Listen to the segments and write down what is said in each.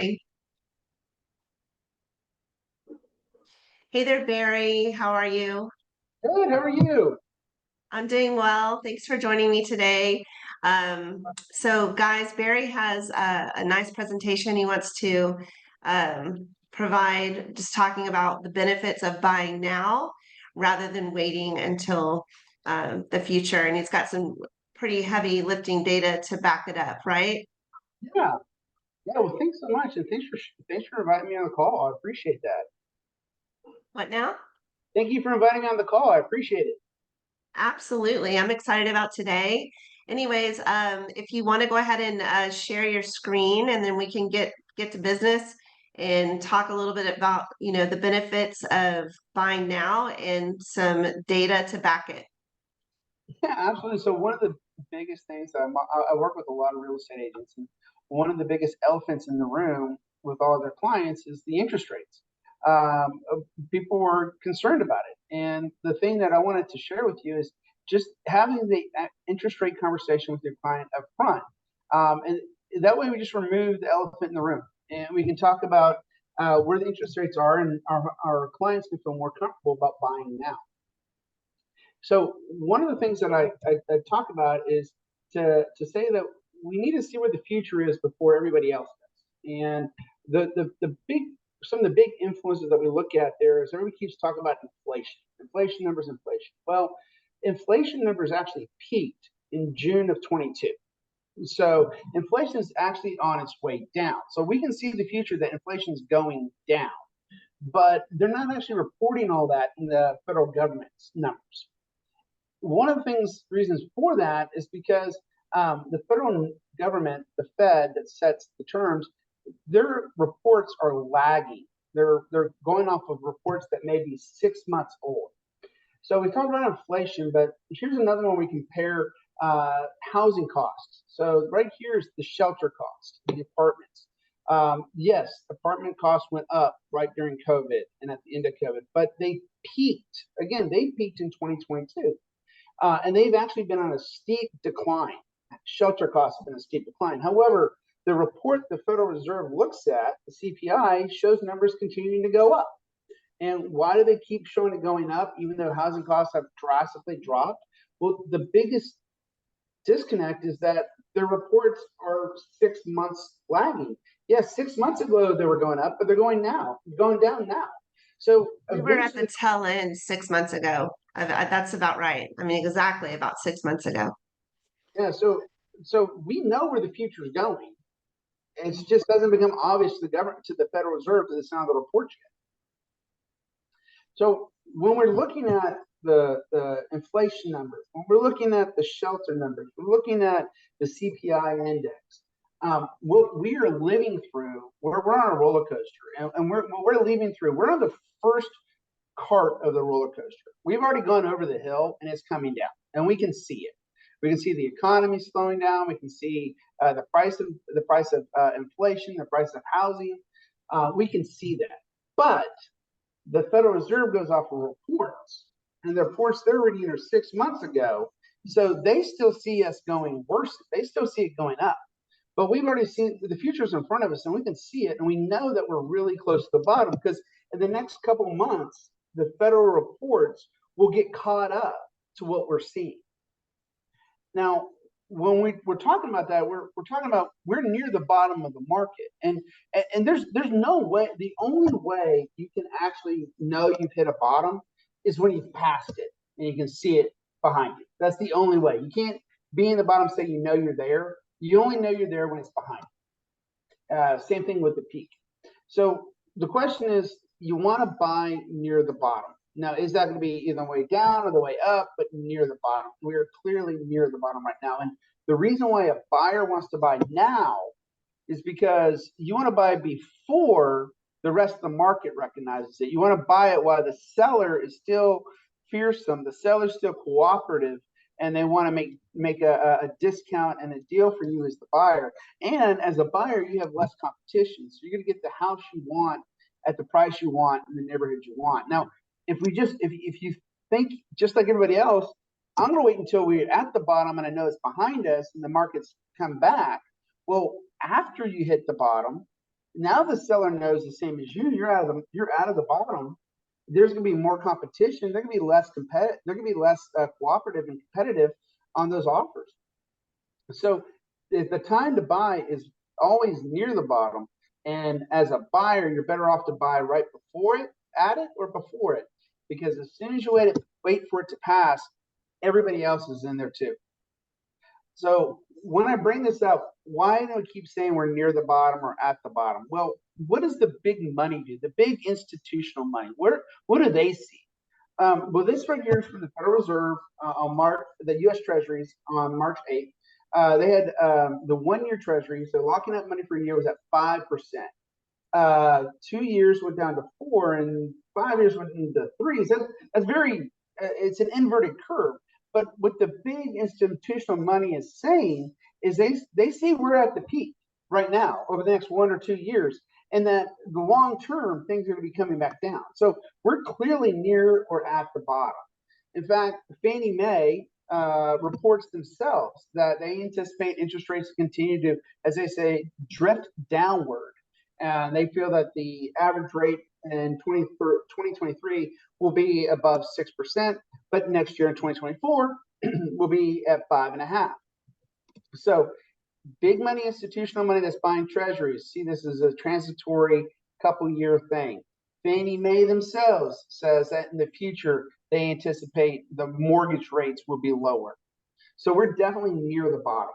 Hey there, Barry. How are you? Good. How are you? I'm doing well. Thanks for joining me today. So, guys, Barry has a nice presentation he wants to provide, just talking about the benefits of buying now rather than waiting until the future. And he's got some pretty heavy lifting data to back it up, right? Yeah. Yeah. Well, thanks so much, and thanks for inviting me on the call. I appreciate that. What now? Thank you for inviting me on the call. I appreciate it. Absolutely. I'm excited about today. Anyways, if you want to go ahead and share your screen, and then we can get to business and talk a little bit about, the benefits of buying now and some data to back it. Yeah, absolutely. So one of the biggest things I work with a lot of real estate agents, and one of the biggest elephants in the room with all of their clients is the interest rates. People were concerned about it, and the thing that I wanted to share with you is just having the interest rate conversation with your client up front, and that way we just remove the elephant in the room, and we can talk about where the interest rates are, and our clients can feel more comfortable about buying now. So one of the things that I talk about is to say that we need to see where the future is before everybody else does. And the big some of the big influences that we look at there is everybody keeps talking about inflation. Inflation numbers, inflation. Well, inflation numbers actually peaked in June of 22. So inflation is actually on its way down. So we can see the future that inflation is going down, but they're not actually reporting all that in the federal government's numbers. One of the reasons for that is because the federal government, the Fed that sets the terms, their reports are lagging. They're going off of reports that may be 6 months old. So we talked about inflation, but here's another one we compare housing costs. So right here is the shelter cost, the apartments. Yes, apartment costs went up right during COVID and at the end of COVID, but they peaked. Again, they peaked in 2022. And they've actually been on a steep decline. Shelter costs have been a steep decline. However, the report the Federal Reserve looks at, the CPI, shows numbers continuing to go up. And why do they keep showing it going up, even though housing costs have drastically dropped? Well, the biggest disconnect is that their reports are 6 months lagging. Yes, 6 months ago they were going up, but they're going down now. So We were at the eventually, tail end 6 months ago. That's about right. I mean, exactly about 6 months ago. yeah. So we know where the future is going. It just doesn't become obvious to the government, to the Federal Reserve, that it's not the reports yet. So when we're looking at the inflation numbers, when we're looking at the shelter numbers, we're looking at the CPI index. What we are living through, we're on a roller coaster, and what we're living through, we're on the first cart of the roller coaster. We've already gone over the hill, and it's coming down, and we can see it. We can see the economy slowing down. We can see the price of inflation, the price of housing. We can see that, but the Federal Reserve goes off of reports, and the reports they're reading are 6 months ago. So they still see us going worse. They still see it going up. But we've already seen the future's in front of us, and we can see it, and we know that we're really close to the bottom because in the next couple of months, the federal reports will get caught up to what we're seeing. Now, when we're talking about that, we're talking about we're near the bottom of the market, and there's no way. The only way you can actually know you've hit a bottom is when you've passed it and you can see it behind you. That's the only way. You can't be in the bottom, say you know you're there. You only know you're there when it's behind you. Same thing with the peak. So the question is, you want to buy near the bottom. Now, is that going to be either the way down or the way up, but near the bottom? We are clearly near the bottom right now. And the reason why a buyer wants to buy now is because you want to buy before the rest of the market recognizes it. You want to buy it while the seller is still fearsome, the seller's still cooperative, and they want to make a discount and a deal for you as the buyer. And as a buyer, you have less competition. So you're going to get the house you want at the price you want in the neighborhood you want. Now, if you think just like everybody else, I'm going to wait until we're at the bottom and I know it's behind us and the market's come back. Well, after you hit the bottom, Now the seller knows the same as you. You're out of the bottom. There's going to be more competition. They're going to be less competitive. They're going to be less cooperative and competitive on those offers. So the time to buy is always near the bottom. And as a buyer, you're better off to buy right before it, at it, or before it, because as soon as you wait for it to pass, everybody else is in there too. So when I bring this up, why do I keep saying we're near the bottom or at the bottom? Well, what does the big money do? The big institutional money. What do they see? Well, this right here is from the Federal Reserve on the U.S. Treasuries on March 8th. They had the 1-year Treasury, so locking up money for a year was at 5%. 2 years went down to 4, and 5 years went into 3. So that's very, it's an inverted curve. But what the big institutional money is saying is they see we're at the peak right now over the next 1 or 2 years, and that the long term things are going to be coming back down. So we're clearly near or at the bottom. In fact, Fannie Mae reports themselves that they anticipate interest rates to continue to, as they say, drift downward. And they feel that the average rate in 2023 will be above 6%, but next year in 2024 will be at 5.5%. So big money, institutional money that's buying treasuries see this as a transitory couple-year thing. Fannie Mae themselves says that in the future they anticipate the mortgage rates will be lower. So we're definitely near the bottom.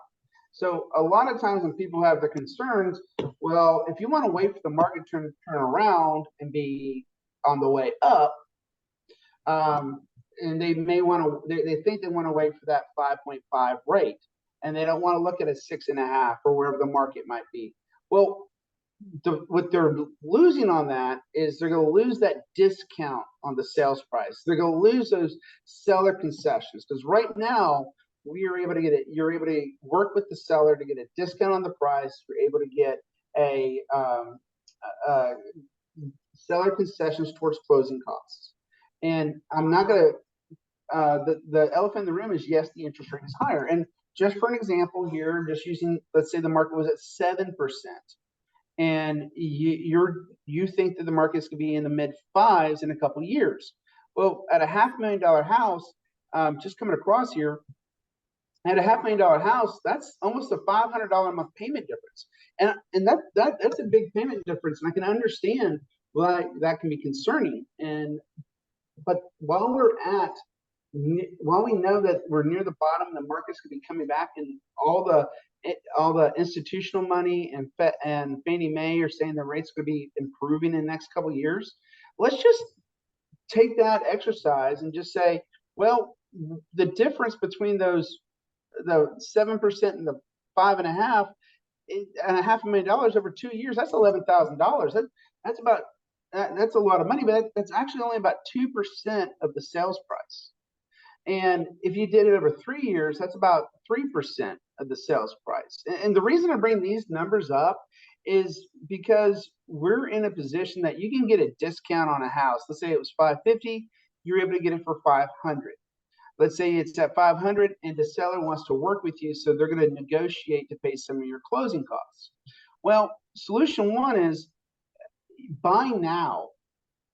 So a lot of times when people have the concerns, well, if you want to wait for the market to turn around and be on the way up, and they may want to, they think they want to wait for that 5.5 rate, and they don't want to look at a 6.5 or wherever the market might be. Well, what they're losing on that is they're going to lose that discount on the sales price. They're going to lose those seller concessions, because right now you're able to work with the seller to get a discount on the price. You're able to get a seller concessions towards closing costs. And I'm not going to, the elephant in the room is, yes, the interest rate is higher. And just for an example here, just using, let's say the market was at 7%. And you think that the market's going to be in the mid 5s in a couple of years. Well, at a $500,000 house, just coming across here, at a $500,000 house, that's almost a $500 a month payment difference, and that's a big payment difference, and I can understand why that can be concerning. But while we know that we're near the bottom, the market's going to be coming back, and all the institutional money and Fannie Mae are saying the rates going to be improving in the next couple of years. Let's just take that exercise and just say, well, the difference between the 7% and the 5.5 and $500,000 over 2 years, that's $11,000. That's a lot of money, but that's actually only about 2% of the sales price. And if you did it over 3 years, that's about 3% of the sales price. And the reason I bring these numbers up is because we're in a position that you can get a discount on a house. Let's say it was $550, you're able to get it for $500. Let's say it's at $500 and the seller wants to work with you, so they're going to negotiate to pay some of your closing costs. Well, solution one is buy now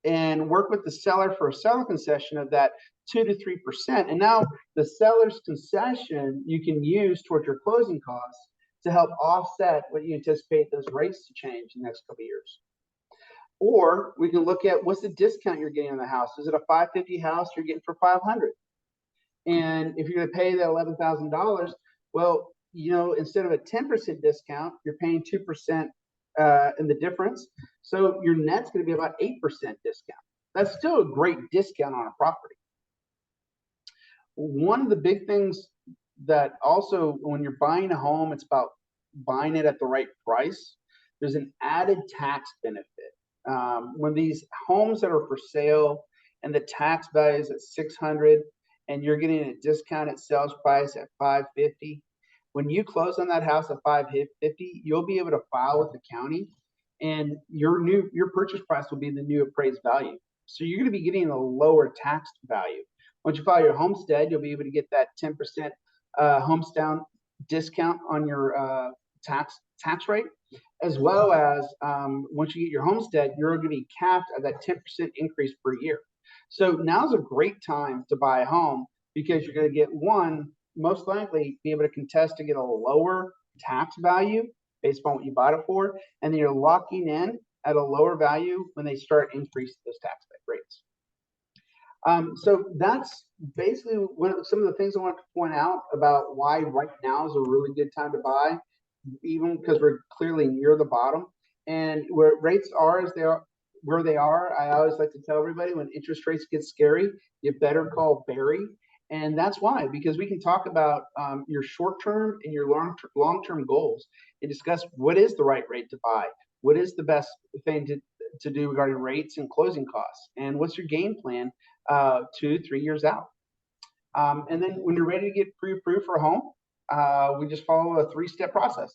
and work with the seller for a seller concession of that 2 to 3%. And now the seller's concession you can use towards your closing costs to help offset what you anticipate those rates to change in the next couple of years. Or we can look at what's the discount you're getting on the house. Is it a $550 house you're getting for $500? And if you're going to pay that $11,000, well, instead of a 10% discount, you're paying 2% in the difference. So your net's going to be about 8% discount. That's still a great discount on a property. One of the big things that also, when you're buying a home, it's about buying it at the right price. There's an added tax benefit. When these homes that are for sale and the tax value is at $600 and you're getting a discounted sales price at $550, when you close on that house at $550, you'll be able to file with the county, and your purchase price will be the new appraised value. So you're going to be getting a lower tax value. Once you file your homestead, you'll be able to get that 10% homestead discount on your tax rate. as well as once you get your homestead, you're going to be capped at that 10% increase per year. So now's a great time to buy a home because you're going to get one, most likely be able to contest to get a lower tax value based upon what you bought it for, and then you're locking in at a lower value when they start increasing those tax rates. So that's basically some of the things I want to point out about why right now is a really good time to buy, even because we're clearly near the bottom. And where rates are as they are, where they are, I always like to tell everybody when interest rates get scary, you better call Barry. And that's why, because we can talk about your short-term and your long-term goals and discuss what is the right rate to buy, what is the best thing to do regarding rates and closing costs, and what's your game plan 2-3 years out. And then when you're ready to get pre-approved for a home, we just follow a 3-step process.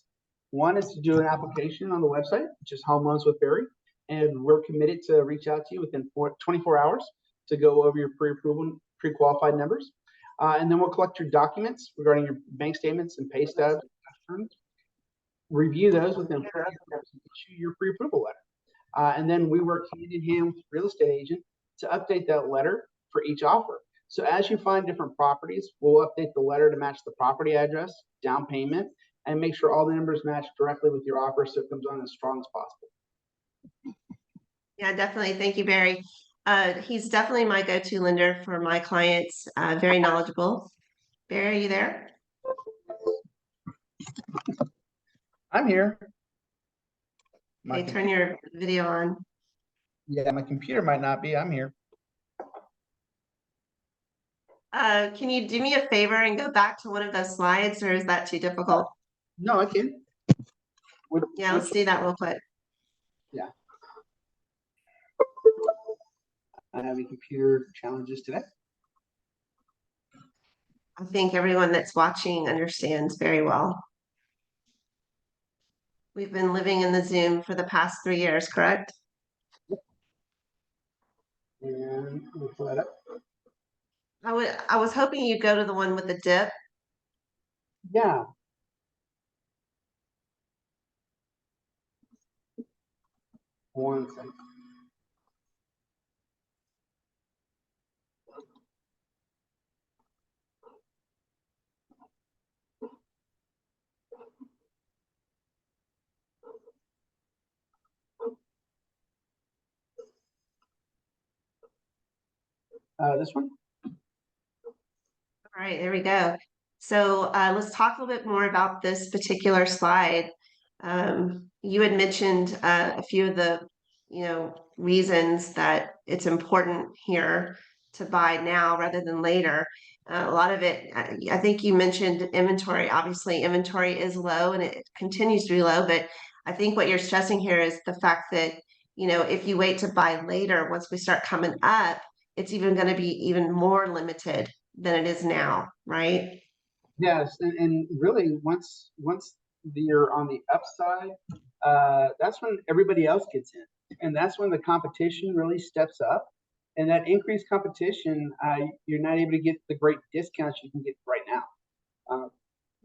One is to do an application on the website, which is Home Loans with Barry, and we're committed to reach out to you within 24 hours to go over your pre-approval, pre-qualified numbers. And then we'll collect your documents regarding your bank statements and pay stubs, review those within 4 hours and issue your pre-approval letter. And then we work hand in hand with the real estate agent to update that letter for each offer. So as you find different properties, we'll update the letter to match the property address, down payment, and make sure all the numbers match directly with your offer so it comes on as strong as possible. Yeah, definitely. Thank you, Barry. He's definitely my go-to lender for my clients. Very knowledgeable. Barry, are you there? I'm here. Okay, turn your video on. Yeah, my computer might not be. I'm here. Can you do me a favor and go back to one of those slides, or is that too difficult? No, I can. Yeah, let's do that real quick. Yeah. I'm having computer challenges today. I think everyone that's watching understands very well. We've been living in the Zoom for the past 3 years, correct? And we'll pull that up. I was hoping you'd go to the one with the dip. Yeah. One second. This one? All right, there we go. So let's talk a little bit more about this particular slide. You had mentioned a few of the, reasons that it's important here to buy now rather than later. A lot of it, I think you mentioned inventory. Obviously, inventory is low and it continues to be low, but I think what you're stressing here is the fact that, if you wait to buy later, once we start coming up, it's even going to be even more limited than it is now, right? Yes, and really once you're on the upside, that's when everybody else gets in, and that's when the competition really steps up. And that increased competition, you're not able to get the great discounts you can get right now.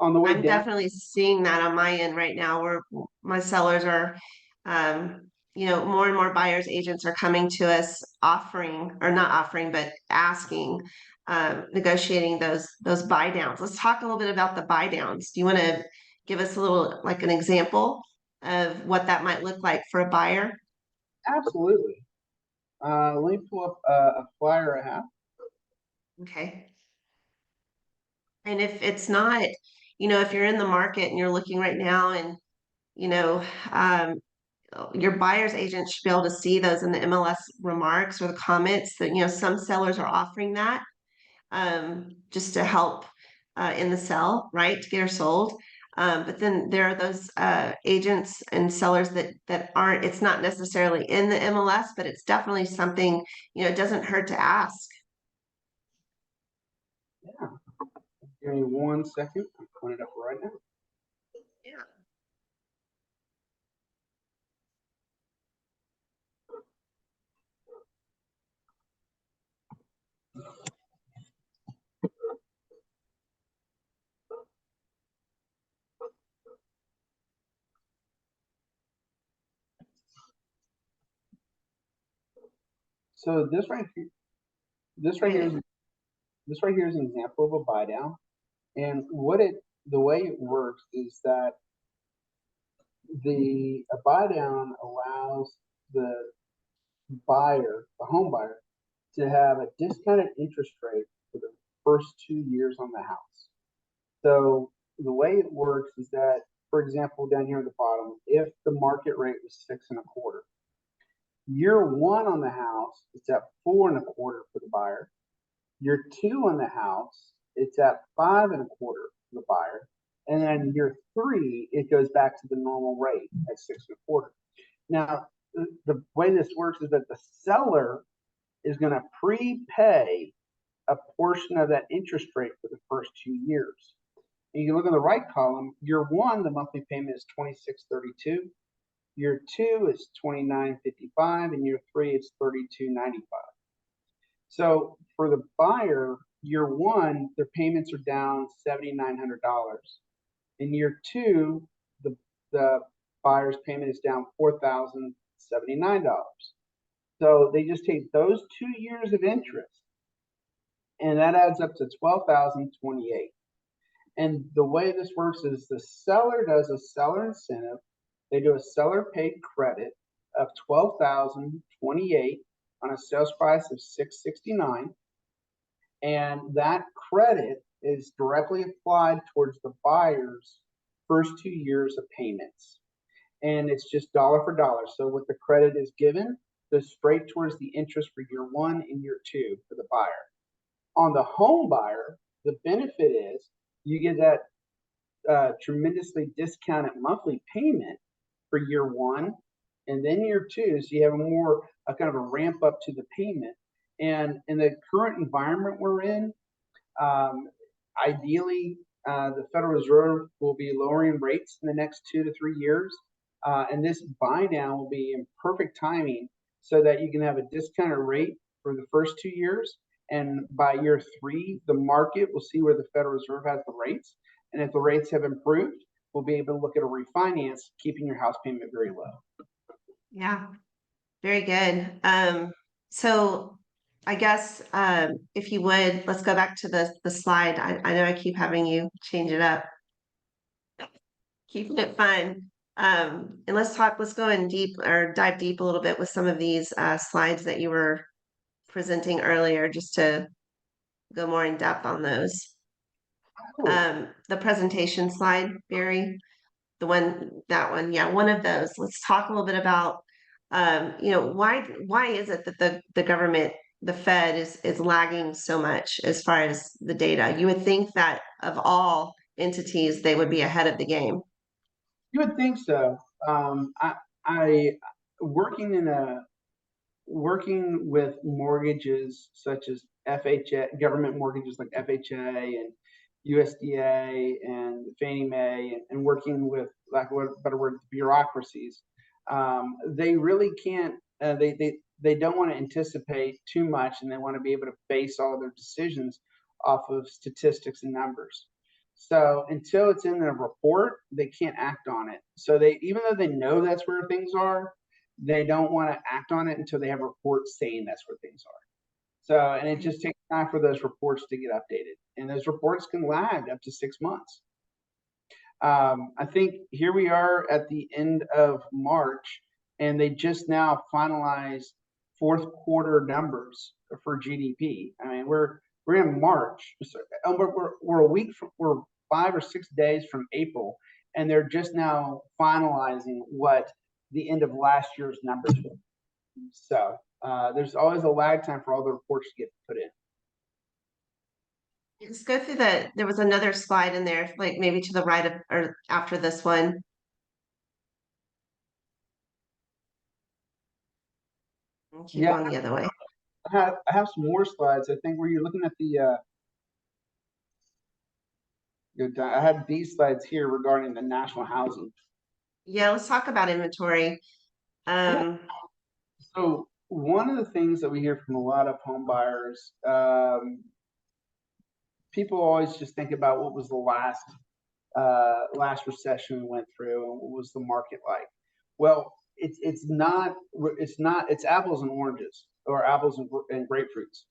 On the way I'm down, definitely seeing that on my end right now, where my sellers are, more and more buyers agents are coming to us offering, or not offering, but asking, negotiating those buy downs. Let's talk a little bit about the buy downs. Do you want to give us a little, like an example of what that might look like for a buyer? absolutely. Let me pull up a flyer I have. Okay. And if it's not, if you're in the market and you're looking right now and, you know, um, your buyer's agent should be able to see those in the MLS remarks or the comments that, some sellers are offering that just to help in the sell, right, to get her sold. But then there are those agents and sellers that aren't, it's not necessarily in the MLS, but it's definitely something, it doesn't hurt to ask. Yeah. Give me 1 second. I'm pulling it up right now. Yeah. So this right here is this right here is an example of a buy down. And the way it works is that a buy down allows the the home buyer, to have a discounted interest rate for the first 2 years on the house. So the way it works is that, for example, down here at the bottom, if the market rate was 6.25, year one on the house, it's at 4.25 for the buyer. Year two on the house, it's at 5.25 for the buyer. And then year three, it goes back to the normal rate at 6.25. Now, the way this works is that the seller is going to prepay a portion of that interest rate for the first 2 years. And you can look in the right column. Year one, the monthly payment is $26.32. Year two is $29.55, and year three it's $32.95. So for the buyer, year one, their payments are down $7,900. In year two, the buyer's payment is down $4,079. So they just take those 2 years of interest, and that adds up to $12,028. And the way this works is the seller does a seller incentive. They do a seller paid credit of $12,028 on a sales price of $669, and that credit is directly applied towards the buyer's first 2 years of payments. And it's just dollar for dollar. So what the credit is given goes straight towards the interest for year one and year two for the buyer. On the home buyer, the benefit is you get that tremendously discounted monthly payment for year one and then year two. So you have a kind of a ramp up to the payment. And in the current environment we're in, ideally, the Federal Reserve will be lowering rates in the next 2 to 3 years. And this buy down will be in perfect timing so that you can have a discounted rate for the first 2 years. And by year three, the market will see where the Federal Reserve has the rates. And if the rates have improved, we'll be able to look at a refinance, keeping your house payment very low. Yeah, very good. So I guess if you would, let's go back to the slide. I know I keep having you change it up. Keeping it fun. And let's go in deep or dive deep a little bit with some of these slides that you were presenting earlier, just to go more in depth on those. The presentation slide, Barry, that one, yeah, one of those. Let's talk a little bit about, why is it that the government, the Fed is lagging so much as far as the data? You would think that of all entities, they would be ahead of the game. You would think so. I working with mortgages such as FHA, government mortgages like FHA and USDA and Fannie Mae, and working with, lack of a better word, bureaucracies. They really can't. They don't want to anticipate too much, and they want to be able to base all their decisions off of statistics and numbers. So until it's in a report, they can't act on it. So even though they know that's where things are, they don't want to act on it until they have reports saying that's where things are. So, and it just takes time for those reports to get updated. And those reports can lag up to 6 months. I think here we are at the end of March, and they just now finalized fourth quarter numbers for GDP. I mean, we're in March, we're 5 or 6 days from April, and they're just now finalizing what the end of last year's numbers were. So there's always a lag time for all the reports to get put in. Let's go through there was another slide in there, like maybe to the right of, or after this one. Keep going the other way. I have some more slides. I think where you're looking at the I had these slides here regarding the national housing. Yeah, let's talk about inventory. So one of the things that we hear from a lot of home buyers, people always just think about what was the last recession we went through and what was the market like. Well, it's apples and oranges or apples and grapefruits.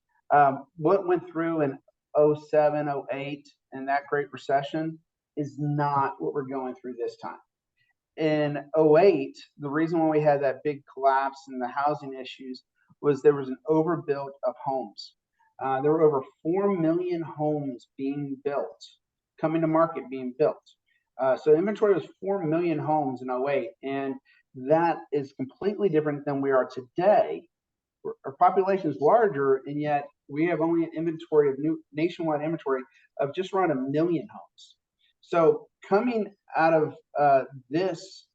What went through in '07, '08 and that Great Recession is not what we're going through this time. In '08, the reason why we had that big collapse in the housing issues was there was an overbuilt of homes. There were over 4 million homes being built, coming to market being built. So inventory was 4 million homes in '08, and that is completely different than we are today. Our population is larger, and yet we have only an inventory of nationwide inventory of just around 1 million homes. So coming out of this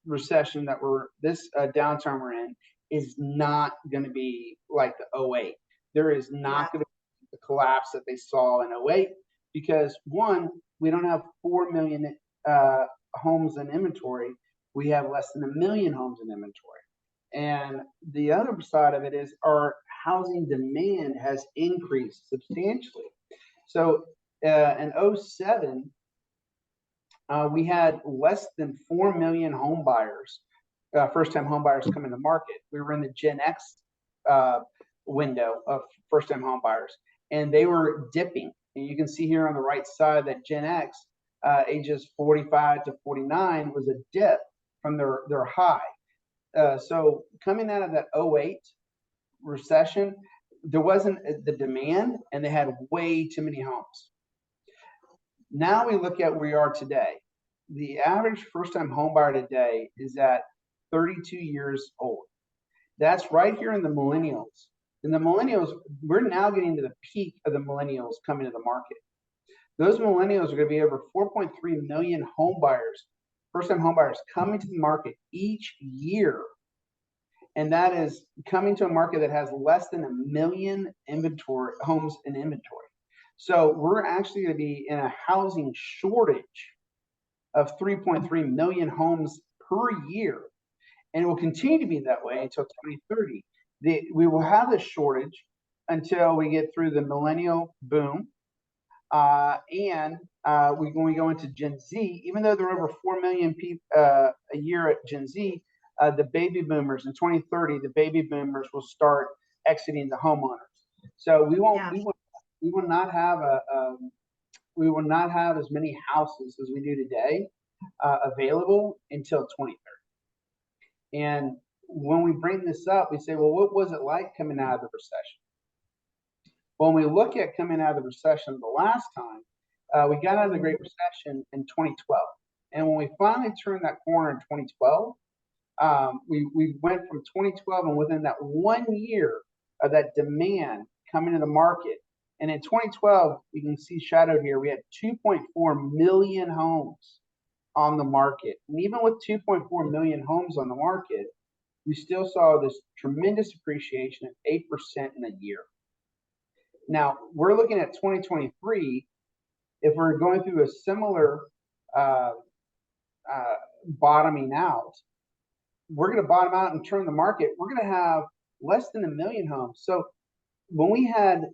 recession this downturn we're in is not going to be like the '08. There is not going to be the collapse that they saw in '08 because one, we don't have 4 million homes in inventory. We have less than 1 million homes in inventory. And the other side of it is our housing demand has increased substantially. So in '07, we had less than 4 million home buyers, first-time home buyers coming to market. We were in the Gen X window of first-time home buyers, and they were dipping. And you can see here on the right side that Gen X, ages 45 to 49, was a dip from their high. So coming out of that '08 recession, there wasn't the demand, and they had way too many homes. Now we look at where we are today. The average first-time home buyer today is at 32 years old. That's right here in the millennials. In the millennials, we're now getting to the peak of the millennials coming to the market. Those millennials are going to be over 4.3 million home buyers, first-time home buyers coming to the market each year. And that is coming to a market that has less than 1 million homes in inventory. So we're actually going to be in a housing shortage of 3.3 million homes per year. And it will continue to be that way until 2030. We will have this shortage until we get through the millennial boom. When we go into Gen Z, even though there are over 4 million people a year at Gen Z, the baby boomers in 2030, the baby boomers will start exiting the homeowners. So we will not have as many houses as we do today available until 2030. And when we bring this up, we say, well, what was it like coming out of the recession? When we look at coming out of the recession the last time, we got out of the Great Recession in 2012. And when we finally turned that corner in 2012, we went from 2012, and within that 1 year of that demand coming to the market, and in 2012, you can see shadowed here, we had 2.4 million homes on the market. And even with 2.4 million homes on the market, we still saw this tremendous appreciation of 8% in a year. Now, we're looking at 2023. If we're going through a similar bottoming out, we're going to bottom out and turn the market. We're going to have less than 1 million homes. So when we had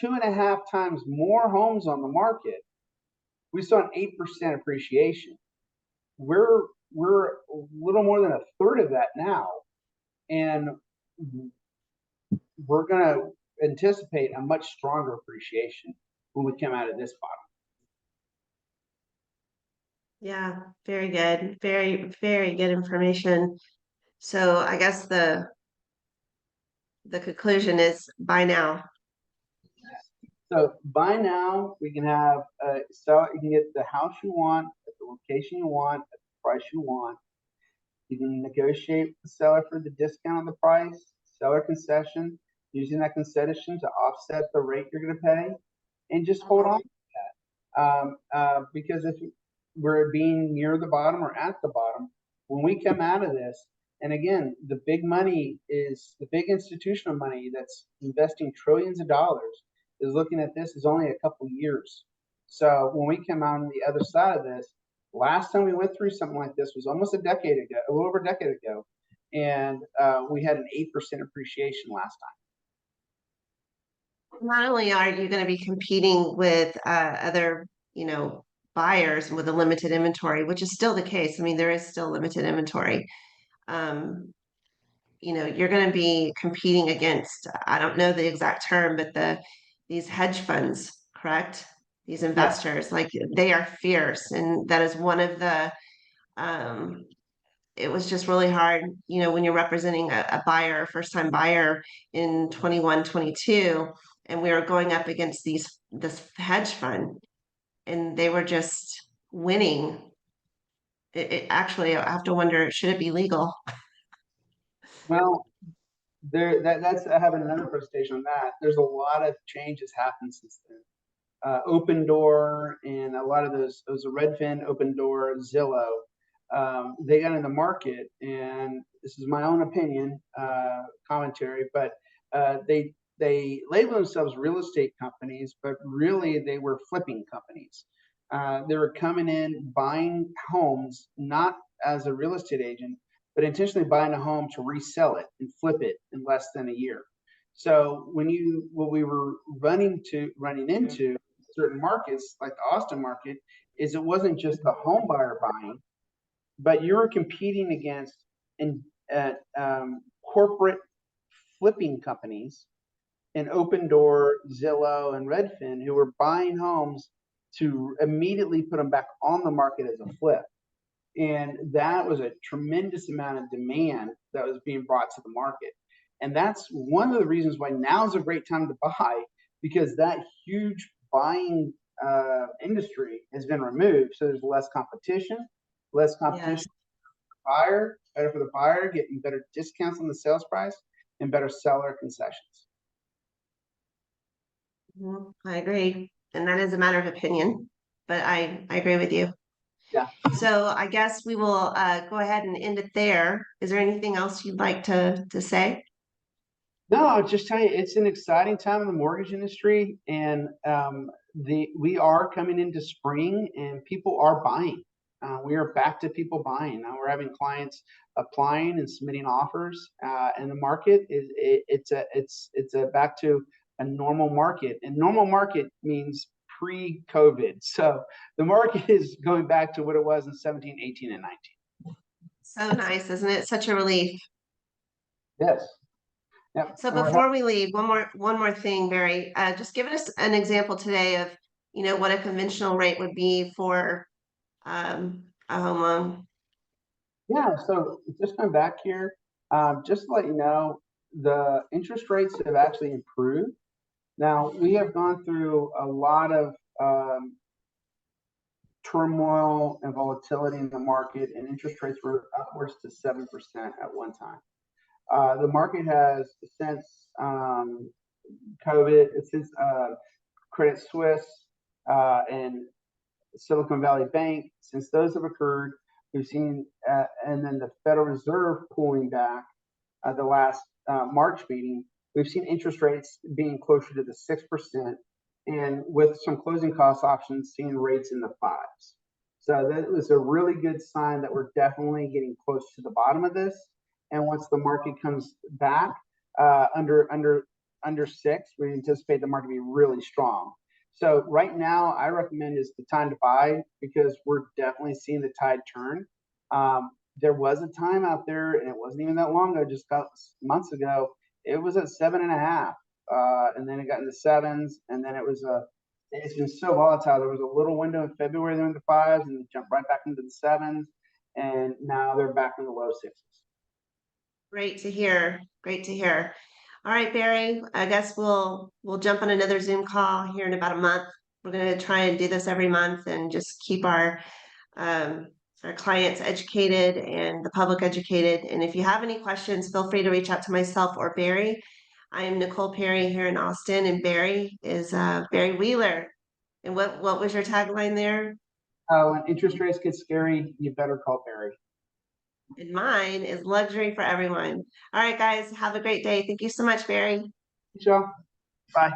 2.5 times more homes on the market, we saw an 8% appreciation. We're a little more than a third of that now, and we're going to anticipate a much stronger appreciation when we come out of this bottom. Yeah, very good. Very, very good information. So I guess the conclusion is buy now. So buy now, we can have you can get the house you want at the location you want at the price you want. You can negotiate with the seller for the discount on the price, seller concession, using that concession to offset the rate you're going to pay, and just hold on to that. Because if we're being near the bottom or at the bottom, when we come out of this, and again, the big money is the big institutional money that's investing trillions of dollars is looking at this as only a couple years. So when we come out on the other side of this, last time we went through something like this was almost a decade ago, a little over a decade ago, and we had an 8% appreciation last time. Not only are you going to be competing with other, buyers with a limited inventory, which is still the case. I mean, there is still limited inventory. you're going to be competing against, I don't know the exact term, but these hedge funds, correct? These Yeah. investors, like they are fierce. And that is one of um, it was just really hard, when you're representing a buyer, a first time buyer in 21, 22, and we were going up against this hedge fund and they were just winning. It actually, I have to wonder, should it be legal? Well, that's I have another presentation on that. There's a lot of changes happened since then. Open Door and a lot of those Redfin, Open Door, Zillow, they got in the market, and this is my own opinion, commentary, but they label themselves real estate companies, but really they were flipping companies. They were coming in, buying homes, not as a real estate agent, but intentionally buying a home to resell it and flip it in less than a year. So what we were running into certain markets like the Austin market is it wasn't just the home buyer buying, but you were competing against in corporate flipping companies in Open Door, Zillow, and Redfin who were buying homes to immediately put them back on the market as a flip. And that was a tremendous amount of demand that was being brought to the market. And that's one of the reasons why now is a great time to buy, because that huge buying industry has been removed. So there's less Yes. competition for the buyer, better for the buyer, getting better discounts on the sales price, and better seller concessions. I agree. And that is a matter of opinion, but I agree with you. Yeah. So I guess we will go ahead and end it there. Is there anything else you'd like to say? No, I'll just tell you, it's an exciting time in the mortgage industry, and we are coming into spring, and people are buying. We are back to people buying. Now we're having clients applying and submitting offers, and the market it's a back to a normal market, and normal market means pre-COVID. So the market is going back to what it was in 17, 18, and 19. So nice, isn't it? Such a relief. Yes. Yep. So And we're before we leave, one more thing, Barry. Just give us an example today of, what a conventional rate would be for a home loan. Yeah, so just come back here, just to let you know, the interest rates have actually improved. Now, we have gone through a lot of turmoil and volatility in the market, and interest rates were upwards to 7% at one time. The market has since COVID, since Credit Suisse and Silicon Valley Bank, since those have occurred, we've seen, and then the Federal Reserve pulling back the last March meeting, we've seen interest rates being closer to the 6%, and with some closing cost options, seeing rates in the fives. So that was a really good sign that we're definitely getting close to the bottom of this. And once the market comes back under six, we anticipate the market to be really strong. So right now, I recommend is the time to buy because we're definitely seeing the tide turn. There was a time out there, and it wasn't even that long ago, just about months ago, it was at 7.5, and then it got into sevens, and then it's been so volatile. There was a little window in February, they went to fives, and they jumped right back into the sevens, and now they're back in the low sixes. Great to hear. Great to hear. All right, Barry, I guess we'll jump on another Zoom call here in about a month. We're going to try and do this every month and just keep um, our clients educated and the public educated. And if you have any questions, feel free to reach out to myself or Barry. I am Nicole Perry here in Austin, and Barry is Barry Wheeler. And what was your tagline there? When interest rates get scary, you better call Barry. And mine is luxury for everyone. All right, guys, have a great day. Thank you so much, Barry. Thanks, y'all. Bye.